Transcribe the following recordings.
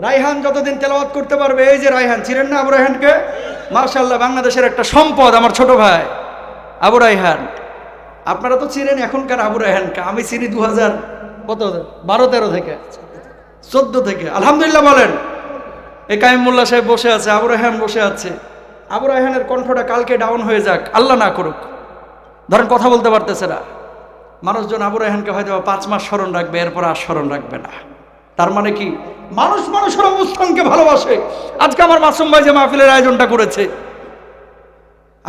রায়হান যতদিন তেলাওয়াত করতে পারবে, এই যে রায়হান ছিলেন না আবু রায়হানকে, মাশাআল্লাহ বাংলাদেশের একটা সম্পদ, আমার ছোট ভাই আবু রায়হান। আপনারা তো চিনেন এখনকার আবু রায়হানকে, আমি চিনি 2012-13 থেকে 14 থেকে। আলহামদুলিল্লাহ বলেন। এই কাইম মোল্লা সাহেব বসে আছে, আবু রায়হান বসে আছে। আবু রায়হানের কণ্ঠটা কালকে ডাউন হয়ে যাক, আল্লাহ না করুক, ধরেন কথা বলতে পারতেছে না, মানুষজন আবু রায়হানকে হয়তো 5 মাস স্মরণ রাখবে, এরপর আর স্মরণ রাখবে না। তার মানে কি, মানুষ মানুষের অবস্থানকে ভালোবাসে। আজকে আমার মাসুম ভাই যে মাহফিলের আয়োজনটা করেছে,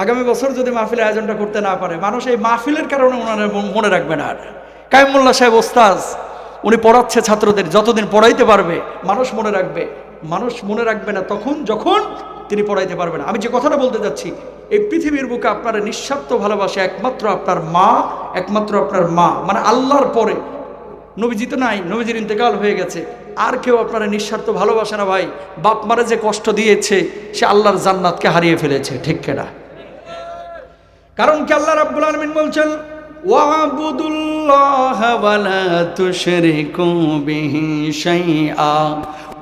আগামী বছর যদি মাহফিলের আয়োজনটা করতে না পারে, মানুষ এই মাহফিলের কারণে ওনারা মনে রাখবে না। আর কাইম মোল্লা সাহেব ওস্তাজ, উনি পড়াচ্ছে ছাত্রদের, যতদিন পড়াইতে পারবে মানুষ মনে রাখবে। মানুষ মনে রাখবে না তখন যখন তিনি পড়াইতে পারবে না। আমি যে কথাটা বলতে যাচ্ছি, এই পৃথিবীর বুকে আপনার নিঃস্বার্থ ভালোবাসে একমাত্র আপনার মা, একমাত্র আপনার মা, মানে আল্লাহর পরে। নবীজি তো নাই, নবীজির ইন্তেকাল হয়ে গেছে, আর কেউ আপনারা নিঃস্বার্থ ভালোবাসে না ভাই। বাপ মারে যে কষ্ট দিয়েছে, সে আল্লাহর জান্নাতকে হারিয়ে ফেলেছে, ঠিক কিনা? কারণ কি, আল্লাহ রাব্বুল আলামিন বলছেন, ওয়াবুদুল্লাহা ওয়া লা তুশরিকু বিহি শাইআ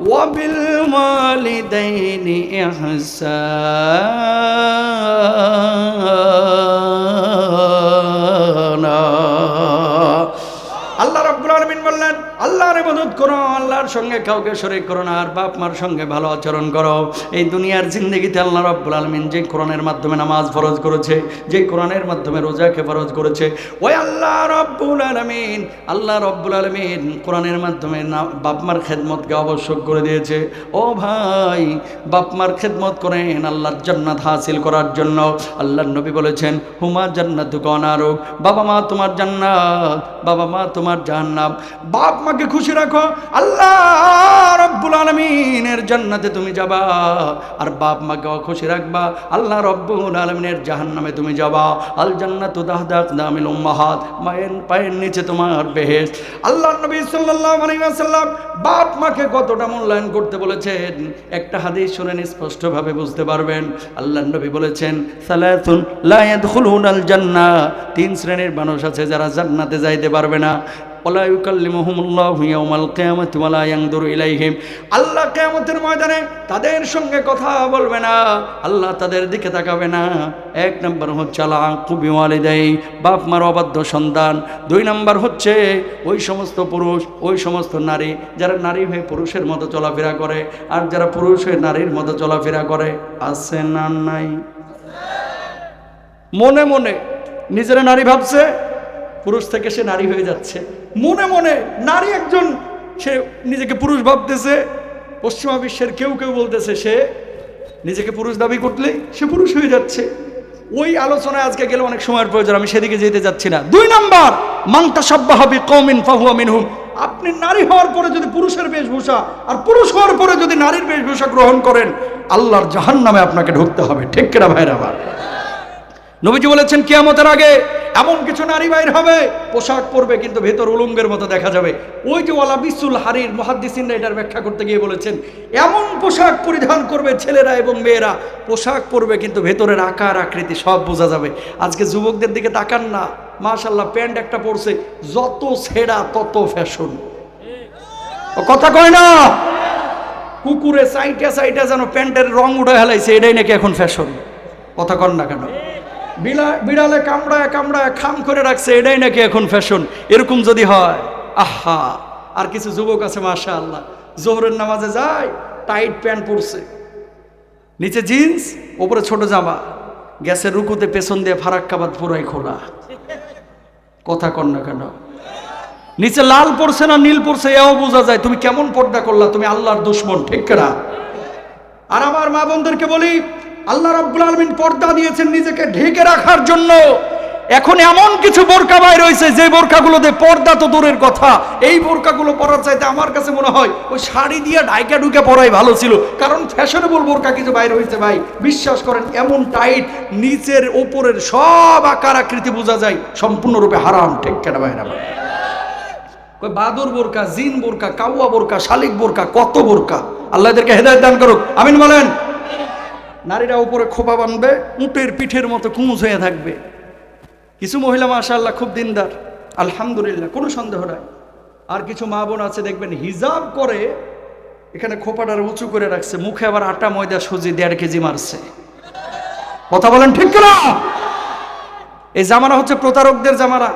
ওয়া বিল ওয়ালিদাইনি ইহসানা। আল্লাহ রাব্বুল আলামিন বললেন, আল্লাহর ইবাদত করো, আল্লাহর সঙ্গে কাউকে শরীক করো না, আর বাপ মার সঙ্গে ভালো আচরণ করো। এই দুনিয়ার জিন্দেগিতে আল্লাহ রাব্বুল আলামিন যে কোরআনের মাধ্যমে নামাজ ফরজ করেছে, যে কোরআনের মাধ্যমে রোজাকে ফরজ করেছে, ওই আল্লাহ রাব্বুল আলামিন, আল্লাহ রাব্বুল আলামিন কোরআনের মাধ্যমে বাপ মার খেদমতকে আবশ্যক করে দিয়েছে। ও ভাই, বাপ মার খেদমত করেন আল্লাহর জান্নাত হাসিল করার জন্য। আল্লাহর নবী বলেছেন, হুমা জান্নাতুকা ওয়া নারুক, বাবা মা তোমার জান্নাত, বাবা মা তোমার জাহান্নাম। বাপ মাকে খুশি রাখো, আল্লাহ রাব্বুল আলামিনের জান্নাতে তুমি যাবা। আর বাপ মাকে খুশি রাখবা, আল্লাহ রাব্বুল আলামিনের জাহান্নামে তুমি যাবা। আল জান্নাতু তাহতা আকদামিল উম্মাহাত, মায়ের পায়ের নিচে তোমার বেহেশত। আল্লাহর নবী সাল্লাল্লাহু আলাইহি ওয়াসাল্লাম বাপ মাকে কতটা মূল্যায়ন করতে বলেছেন, একটা হাদিস শুনেন, স্পষ্টভাবে বুঝতে পারবেন। আল্লাহর নবী বলেছেন, সালাতুন লা ইয়াদখুলুনাল জান্নাহ, 3 শ্রেণীর মানুষ আছে যারা জান্নাতে যাইতে পারবে না। ওয়ালা ইউকাল্লিমুহুমুল্লাহু ইয়াওমাল কিয়ামাতি ওয়ালা ইয়ানদুরু ইলাইহিম, আল্লাহ কিয়ামতের ময়দানে তাদের সঙ্গে কথা বলবে না, আল্লাহ তাদের দিকে তাকাবে না। 1 নম্বর হচ্ছে আল আক্কু বিওয়ালিদাই, বাপ মার অবাধ্য সন্তান। 2 নম্বর হচ্ছে ওই সমস্ত পুরুষ, ওই সমস্ত নারী যারা নারী হয়ে পুরুষের মতো চলাফেরা করে, আর যারা পুরুষ হয়ে নারীর মতো চলাফেরা করে। আছে না নাই? মনে মনে নিজেরা নারী ভাবছে, পুরুষ থেকে সে নারী হয়ে যাচ্ছে। মনে মনে নারী একজন, সে নিজেকে পুরুষ ভাবতেছে। পশ্চিমা বিশ্বের কেউ কেউ বলতেছে সে নিজেকে পুরুষ দাবি করলে সে পুরুষ হয়ে যাচ্ছে। ওই আলোচনায় আজকে গেলে অনেক সময়ের প্রয়োজন, আমি সেদিকে যেতে যাচ্ছি না। 2 নম্বর, মান তাশাব্বাহা বিকওমিন ফাহুয়া মিনহুম, আপনি নারী হওয়ার পরে যদি পুরুষের বেশভূষা, আর পুরুষ হওয়ার পরে যদি নারীর বেশভূষা গ্রহণ করেন, আল্লাহর জাহান্নামে আপনাকে ঢুকতে হবে, ঠিক কিনা ভাইরা আমার? নবীজি বলেছেন, কিয়ামতের আগে এমন কিছু নারী বাইর হবে, পোশাক পরবে কিন্তু ভেতর উলঙ্গের মতো দেখা যাবে। ওই যে ওয়ালা বিসুল হারির, মুহাদ্দিসিনরা এটার ব্যাখ্যা করতে গিয়ে বলেছেন, এমন পোশাক পরিধান করবে ছেলেরা এবং মেয়েরা, পোশাক পরবে কিন্তু ভেতরের আকার আকৃতি সব বোঝা যাবে। আজকে যুবকদের দিকে তাকান না, মাশাআল্লাহ প্যান্ট একটা পরছে, যত ছেঁড়া তত ফ্যাশন। ও কথা কয় না, কুকুরে সাইটা সাইটা যেন প্যান্টের রং উঠে হেলাইছে, এটাই নাকি এখন ফ্যাশন। কথা কন না কেন? বিড়ালে কামড়ায় কামড়ায় খাম করে রাখছে, এটাই নাকি এখন ফ্যাশন। এরকম যদি হয়, আহা। আর কিছু যুবক আছে মাশাআল্লাহ, জোহরের নামাজে যায়, টাইট প্যান্ট পরছে, নিচে জিন্স, ওপরে ছোট জামা, গ্যাসের রুকুতে পেছন দিয়ে ফারাক্কাবাদ পুরাই খোলা। কথা কন না কেন? নিচে লাল পড়ছে না নীল পড়ছে, এও বোঝা যায় তুমি কেমন পর্দা করলা, তুমি আল্লাহর দুশমন, ঠিক কিনা? আর আমার মা বোনদেরকে বলি, আল্লাহ রাব্বুল আলামিন পর্দা দিয়েছেন নিজেকে ঢেকে রাখার জন্য। এখন এমন কিছু বোরকা বাইর হয়েছে, যে বোরকাগুলোতে পর্দা তো দূরের কথা, এই বোরকাগুলো পরার চাইতে আমার কাছে মনে হয় ওই শাড়ি দিয়ে ঢাইকা ঢুকে পরাই ভালো ছিল। কারণ ফ্যাশনেবল বোরকা কিছু বাইর হয়েছে ভাই, বিশ্বাস করেন, এমন টাইট, নিচের ওপরের সব আকার আকৃতি বোঝা যায়, সম্পূর্ণরূপে হারাম, ঠিক কেনা ভাই? কই বাদুর বোরকা, জিন বোরকা, কাউয়া বোরকা, শালিক বোরকা, কত বোরকা। আল্লাহ এদেরকে হেদায়েত দান করুক, আমিন বলেন। নারীরা উপরে খোপা বাঁধবে, উটের পিঠের মতো কুঁজ হয়ে থাকবে। কিছু মহিলা মাশাআল্লাহ খুব দিনদার, আলহামদুলিল্লাহ, কোনো সন্দেহ নাই। আর কিছু মা বোন আছে দেখবেন হিজাব করে, এখানে খোপাটার উঁচু করে রাখছে, মুখে আবার আটা ময়দা সুজি 1.5 কেজি মারছে। কথা বলেন ঠিক কিনা? এই জামানা হচ্ছে প্রতারকদের জামানা।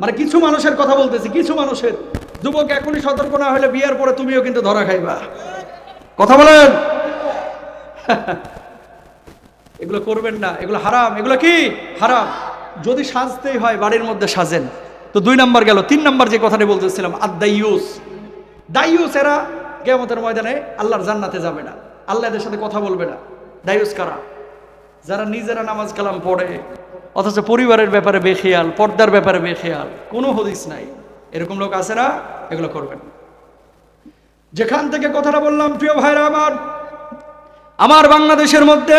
মানে কিছু মানুষের কথা বলতেছি, কিছু মানুষের। যুবক এখনই সতর্ক না হলে বিয়ের পরে তুমিও কিন্তু ধরা খাইবা। কথা বলেন। এগুলো করবেন না, এগুলো হারাম। এগুলো কি হারাম। যদি সাজতেই হয় বাড়ির মধ্যে সাজেন। তো 2 নাম্বার গেল। 3 নাম্বার যে কথাটি বলতেছিলাম, আদ-দাইয়ুস। দাইয়ুস এরা কিয়ামতের ময়দানে আল্লাহর জান্নাতে যাবে না, আল্লাহ এদের সাথে কথা বলবে না। দাইয়ুস কারা? যারা নিজেরা নামাজ কালাম পড়ে অথচ পরিবারের ব্যাপারে বেখেয়াল, পর্দার ব্যাপারে বেখেয়াল, কোনো হদিস নাই। এরকম লোক আছে না? এগুলো করবেন। যেখান থেকে কথাটা বললাম, প্রিয় ভাইরা আমার বাংলাদেশের মধ্যে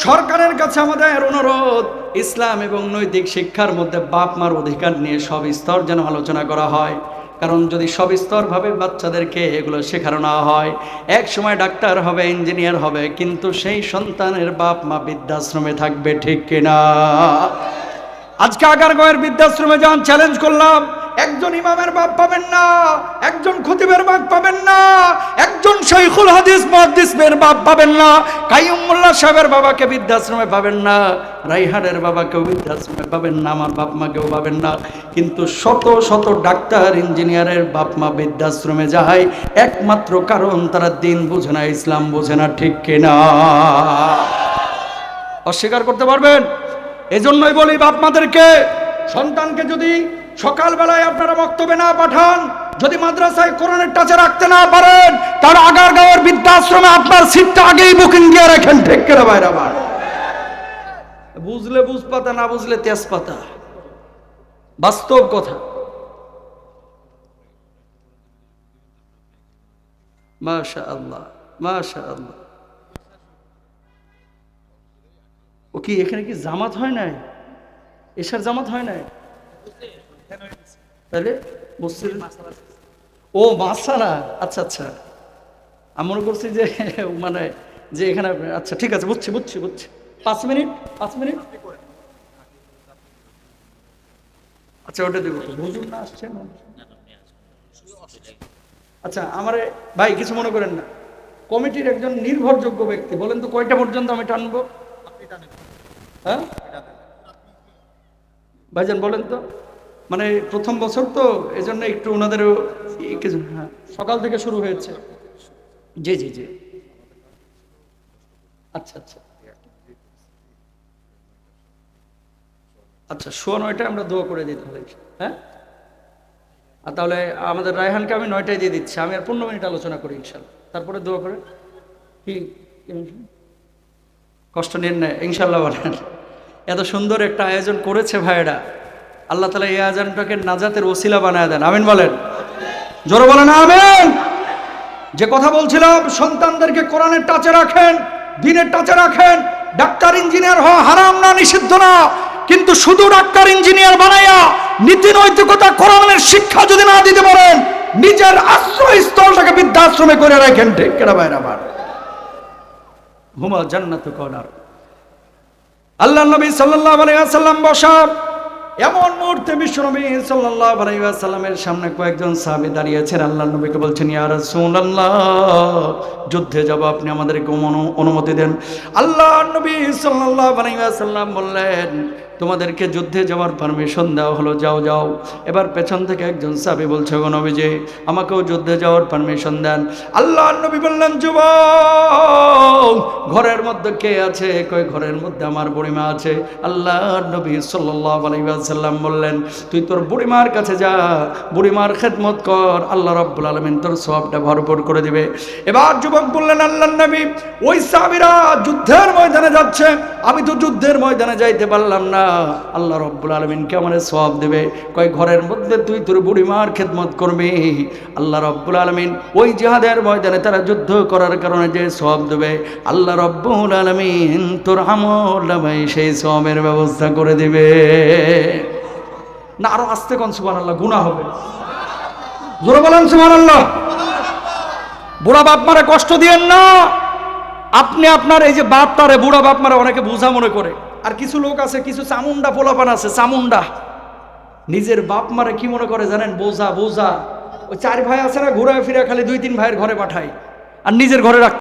সরকারের কাছে আমাদের অনুরোধ, ইসলাম এবং নৈতিক শিক্ষার মধ্যে বাপ মার অধিকার নিয়ে সব স্তর যেন আলোচনা করা হয়। কারণ যদি সব স্তরভাবে বাচ্চাদেরকে এগুলো শেখানো না হয়, এক সময় ডাক্তার হবে, ইঞ্জিনিয়ার হবে, কিন্তু সেই সন্তানের বাপ মা বৃদ্ধাশ্রমে থাকবে। ঠিক কিনা? আজকে আগারগাঁওয়ের বৃদ্ধাশ্রমে যান, চ্যালেঞ্জ করলাম, একজন ইমামের বাপ পাবেন না, একজন খতিবের বাপ পাবেন না, একজন শাইখুল হাদিস মুহাদ্দিসের বাপ পাবেন না, কাইয়ুম মোল্লা সাহেবের বাবাকে বৃদ্ধাশ্রমে পাবেন না, রাইহানের বাবাকেও বৃদ্ধাশ্রমে পাবেন না, আমার বাপ মাকেও পাবেন না। কিন্তু শত শত ডাক্তার ইঞ্জিনিয়ারের বাপ মা বৃদ্ধাশ্রমে যায়, একমাত্র কারণ তারা দিন বুঝে না, ইসলাম বুঝে না। ঠিক কিনা? অস্বীকার করতে পারবেন? এজন্যই বলি বাপ মাদেরকে, সন্তানকে যদি সকালবেলায় আপনারা বক্তব্যে না পাঠান, যদি মাদ্রাসায় কোরআনের টাচে রাখতে না পারেন, তার আগারগাঁওয়ের বৃদ্ধাশ্রমে আপনার সিটটা আগেই বুকিং দিয়ে রাখেন। ঠিক করে ভাইরা আমার, বুঝলে বুঝপাতা, না বুঝলে তেজপাতা, বাস্তব কথা। মাশাআল্লাহ, মাশাআল্লাহ। ও কি এখানে কি জামাত হয় নাই? এশার জামাত হয় নাই? তাহলে ও মাসালা, আচ্ছা আচ্ছা। আমি মনে করছি যে মানে যে এখানে, আচ্ছা ঠিক আছে, বুঝছি বুঝছি বুঝছি। 5 মিনিট, 5 মিনিট। আচ্ছা ওটা দেবো, বুঝুন না আসছে না। আচ্ছা আমার ভাই কিছু মনে করেন না, কমিটির একজন নির্ভরযোগ্য ব্যক্তি, বলেন তো কয়টা পর্যন্ত আমি টানবো? হ্যাঁ ভাইজান বলেন তো। মানে প্রথম বছর তো, এজন্য একটু ওনাদেরও কিছু, হ্যাঁ সকাল থেকে শুরু হয়েছে। জি জি জি, আচ্ছা আচ্ছা আচ্ছা। 9:15 আমরা দোয়া করে দিতে হবে, হ্যাঁ। আর তাহলে আমাদের রায়হানকে আমি 9টায় দিয়ে দিচ্ছি, আমি আর 15 মিনিট আলোচনা করি ইনশাল্লাহ, তারপরে দোয়া করে। কি কষ্ট নেন না ইনশাল্লাহ বলেন। এত সুন্দর একটা আয়োজন করেছে ভাইয়েরা, আল্লাহ তাআলা এই আয়োজনটাকে নাজাতের ওসিলা বানায় দেন। আমিন বলেন, জোরে বলেন আমিন। যে কথা বলছিলাম, সন্তানদেরকে কোরআনের টাচে রাখেন, দ্বীনের টাচে রাখেন। ডাক্তার ইঞ্জিনিয়ার হওয়া হারাম না, নিষিদ্ধ না, কিন্তু শুধু ডাক্তার ইঞ্জিনিয়ার বানাইয়া নীতি নৈতিকতা কোরআনের শিক্ষা যদি না দিতে পারেন, নিজের আশ্রয়স্থলটাকে বৃদ্ধাশ্রমে করে রাখেন। ঠিক কিনা ভাইরা আমার? হুমা জান্নাতুল কনার। আল্লাহ নবী সাল্লাল্লাহু আলাইহি ওয়াসাল্লাম বসা, এমন মুহূর্তে বিশ্বনবী সাল্লাল্লাহু আলাইহি ওয়াসাল্লামের সামনে কয়েকজন সাহাবী দাঁড়িয়েছেন। আল্লাহ নবীকে বলছেন, ইয়া রাসূলুল্লাহ, যুদ্ধে যাব, আপনি আমাদেরকে অনুমতি দেন। আল্লাহ নবী সাল্লাল্লাহু আলাইহি ওয়াসাল্লাম বললেন, তোমাদেরকে যুদ্ধে যাওয়ার পারমিশন দেওয়া হলো, যাও যাও। এবার পেছন থেকে একজন সাহাবী বলছে, গো নবীজি, আমাকেও যুদ্ধে যাওয়ার পারমিশন দেন। আল্লাহ নবী বললেন, যুবক, ঘরের মধ্যে কে আছে? কই ঘরের মধ্যে আমার বুড়িমা আছে। আল্লাহ নবী সাল্লাল্লাহু আলাইহি ওয়াসাল্লাম বললেন, তুই তোর বুড়িমার কাছে যা, বুড়িমার খেদমত কর, আল্লাহ রাব্বুল আলামিন তোর সওয়াবটা ভরপুর করে দিবে। এবার যুবক বললেন, আল্লাহ নবী, ওই সাহাবীরা যুদ্ধের ময়দানে যাচ্ছে, আমি তো যুদ্ধের ময়দানে যাইতে পারলাম না, আল্লাহ রাব্বুল আলামিন কে আমারে সওয়াব দেবে? কয় ঘরের মধ্যে তুই তোর বুড়িমার খেদমত করবি, আল্লাহ রাব্বুল আলামিন ওই জিহাদের ময়দানে তারা যুদ্ধ করার কারণে যে সওয়াব দেবে, আল্লাহ রাব্বুল আলামিন তোর আমলনামায় সেই সওয়াবের ব্যবস্থা করে দিবে। না আরো আস্তে কোন সুবহানাল্লাহ, গুনাহ হবে। জোরে বলেন সুবহানাল্লাহ। বুড়া বাপ মারে কষ্ট দিয়েন না। আপনি আপনার এই যে বাপটারে, বুড়া বাপ মারে অনেকে বোঝা মনে করে, আর কিছু লোক আছে, কিছু চামুন্ডা পোলাপান আছে, চামুন্ডা, নিজের বাপ মারে কি মনে করে জানেন? বোঝা বোঝা। ওই 4 ভাই আছে না, ঘুরায় ফিরে খালি 2-3 ভাইয়ের ঘরে পাঠায় আর নিজের ঘরে রাখ।